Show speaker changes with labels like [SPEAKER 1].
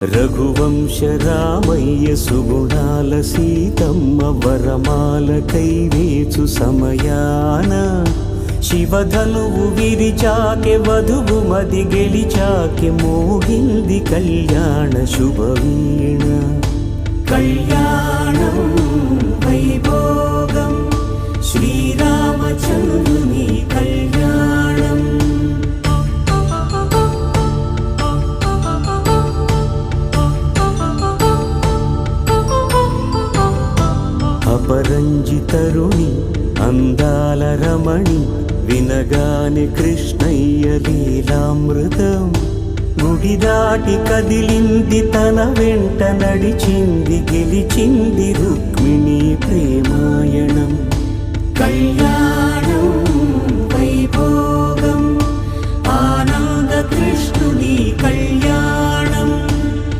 [SPEAKER 1] రఘువంశ రామయ్య సుగుణాల సీతమ్మ వరమాల కైవేచు సమయాన శివధనువు విరిచాకె వధువు మది గెలిచాకె మోగింది కళ్యాణ శుభవీణ. కళ్యాణం వైభోగం శ్రీరామచంద్రుని కళ్యాణం. అపరంజితరుణి అందాల రమణి వినగానే కృష్ణయ్య లీలామృతం. గుడి దాటి కదిలింది తన వెంట నడిచింది గెలిచింది రుక్మిణి ప్రేమాయణం. కళ్యాణం